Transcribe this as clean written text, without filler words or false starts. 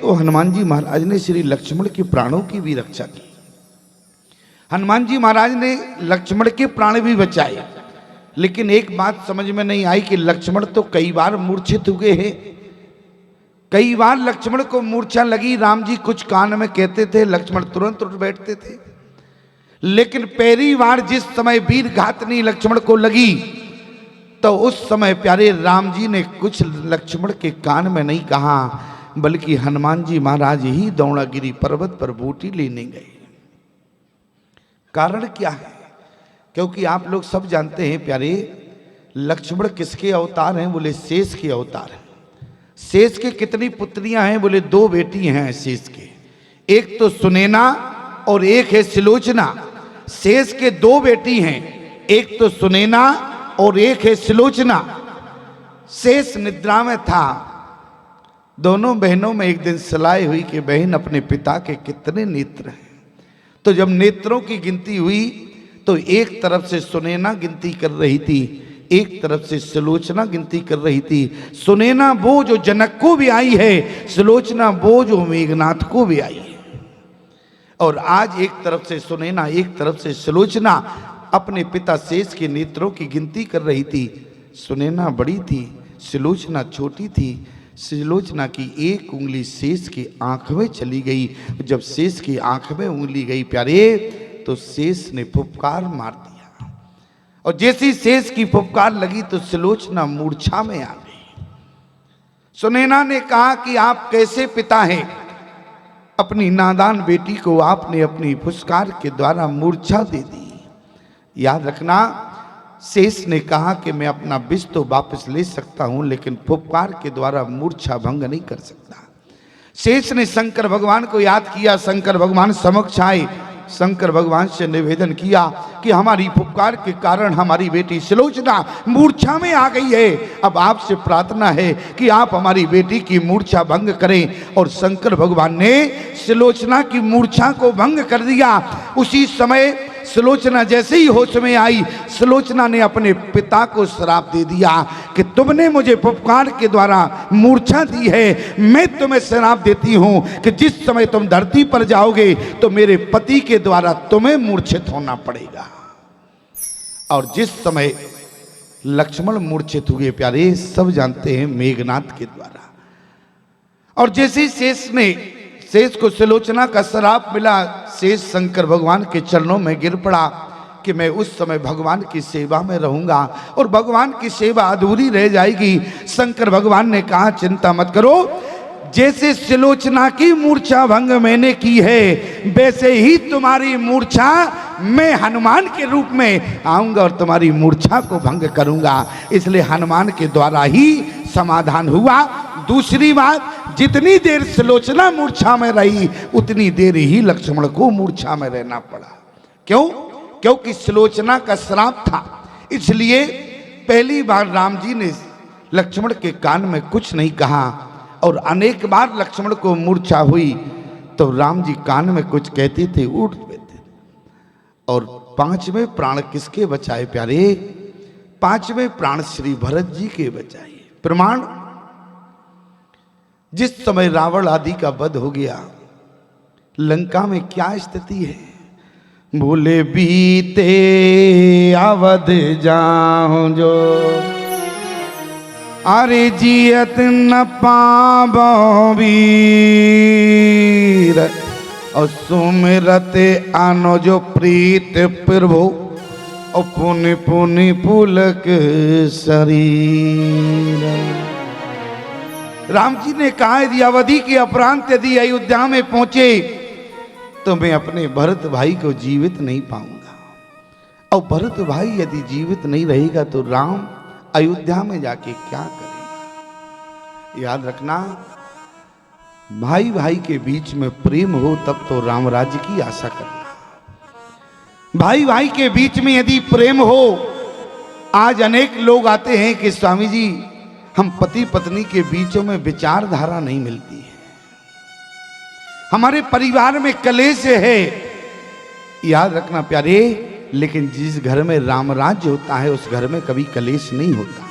तो हनुमान जी महाराज ने श्री लक्ष्मण के प्राणों की भी रक्षा की। हनुमान जी महाराज ने लक्ष्मण के प्राण भी बचाए, लेकिन एक बात समझ में नहीं आई कि लक्ष्मण तो कई बार मूर्छित हुए हैं। कई बार लक्ष्मण को मूर्छा लगी, राम जी कुछ कान में कहते थे, लक्ष्मण तुरंत उठ बैठते थे। लेकिन पहली बार जिस समय वीर घातनी लक्ष्मण को लगी, तो उस समय प्यारे राम जी ने कुछ लक्ष्मण के कान में नहीं कहा, बल्कि हनुमान जी महाराज ही द्रोणागिरी पर्वत पर बूटी लेने गए। कारण क्या है? क्योंकि आप लोग सब जानते हैं प्यारे, लक्ष्मण किसके अवतार हैं? बोले शेष के अवतार हैं। शेष के कितनी पुत्रियां हैं? बोले 2 बेटी हैं शेष के, एक तो सुनैना और एक है सुलोचना। शेष के 2 बेटी हैं, एक तो सुनैना और एक है सुलोचना। शेष निद्रा में था। दोनों बहनों में एक दिन सलाह हुई कि बहन अपने पिता के कितने नेत्र हैं। तो जब नेत्रों की गिनती हुई तो एक तरफ से सुनैना गिनती कर रही थी, एक तरफ से सुलोचना गिनती कर रही थी। सुनैना वो जो जनक को भी आई है, सुलोचना वो जो मेघनाथ को भी आई है। और आज एक तरफ से सुनैना, एक तरफ से सुलोचना अपने पिता शेष के नेत्रों की गिनती कर रही थी। सुनैना बड़ी थी, सुलोचना छोटी थी। सुलोचना की एक उंगली शेष की आंख में चली गई। जब शेष की आंख में उंगली गई प्यारे, तो शेष ने फुफकार मार दिया। और जैसी शेष की फुफकार लगी तो सुलोचना मूर्छा में आ गई। सुनैना ने कहा कि आप कैसे पिता हैं? अपनी नादान बेटी को आपने अपनी फुफकार के द्वारा मूर्छा दे दी। याद रखना, शेष ने कहा कि मैं अपना विष तो वापस ले सकता हूं, लेकिन फुफकार के द्वारा मूर्छा भंग नहीं कर सकता। शेष ने शंकर भगवान को याद किया। शंकर भगवान समक्ष आए। शंकर भगवान से निवेदन किया कि हमारी फुफकार के कारण हमारी बेटी सुलोचना मूर्छा में आ गई है। अब आपसे प्रार्थना है कि आप हमारी बेटी की मूर्छा भंग करें। और शंकर भगवान ने सुलोचना की मूर्छा को भंग कर दिया। उसी समय सुलोचना जैसे ही होश में आई, सुलोचना ने अपने पिता को श्राप दे दिया कि तुमने मुझे फुफकार के द्वारा मूर्छा दी है। मैं तुम्हें श्राप देती हूं कि जिस समय तुम धरती पर जाओगे तो मेरे पति के द्वारा तुम्हें मूर्छित होना पड़ेगा। और जिस समय लक्ष्मण मूर्छित हुए प्यारे, सब जानते हैं मेघनाथ के द्वारा। और जैसे शेष को सुलोचना का श्राप मिला, शेष शंकर भगवान के चरणों में गिर पड़ा कि मैं उस समय भगवान की सेवा में रहूंगा और भगवान की सेवा अधूरी रह जाएगी। शंकर भगवान ने कहा चिंता मत करो, जैसे सुलोचना की मूर्छा भंग मैंने की है, वैसे ही तुम्हारी मूर्छा मैं हनुमान के रूप में आऊंगा और तुम्हारी मूर्छा को भंग करूंगा। इसलिए हनुमान के द्वारा ही समाधान हुआ। दूसरी बात, जितनी देर सुलोचना मूर्छा में रही, उतनी देर ही लक्ष्मण को मूर्छा में रहना पड़ा। क्यों? क्योंकि सुलोचना का श्राप था। इसलिए पहली बार राम जी ने लक्ष्मण के कान में कुछ नहीं कहा, और अनेक बार लक्ष्मण को मूर्छा हुई तो राम जी कान में कुछ कहते थे, उठ बैठते। और 5वें प्राण किसके बचाए प्यारे? 5वें प्राण श्री भरत जी के बचाए। प्रमाण, जिस समय रावण आदि का वध हो गया, लंका में क्या स्थिति है? भूले बीते अवध जाऊं जो, अरे जियत न पाबो वीर, और सुमिरत आनो जो प्रीत प्रभु, और पुनि पुनि पुलक शरीर। राम जी ने कहा यदि अवधि के अपरांत यदि अयोध्या में पहुंचे तो मैं अपने भरत भाई को जीवित नहीं पाऊंगा। और भरत भाई यदि जीवित नहीं रहेगा तो राम अयोध्या में जाके क्या करेगा? याद रखना, भाई भाई के बीच में प्रेम हो तब तो राम राज्य की आशा करना। भाई भाई के बीच में यदि प्रेम हो, आज अनेक लोग आते हैं कि स्वामी जी हम पति पत्नी के बीचों में विचारधारा नहीं मिलती है, हमारे परिवार में कलेश है। याद रखना प्यारे, लेकिन जिस घर में राम राज्य होता है उस घर में कभी कलेश नहीं होता।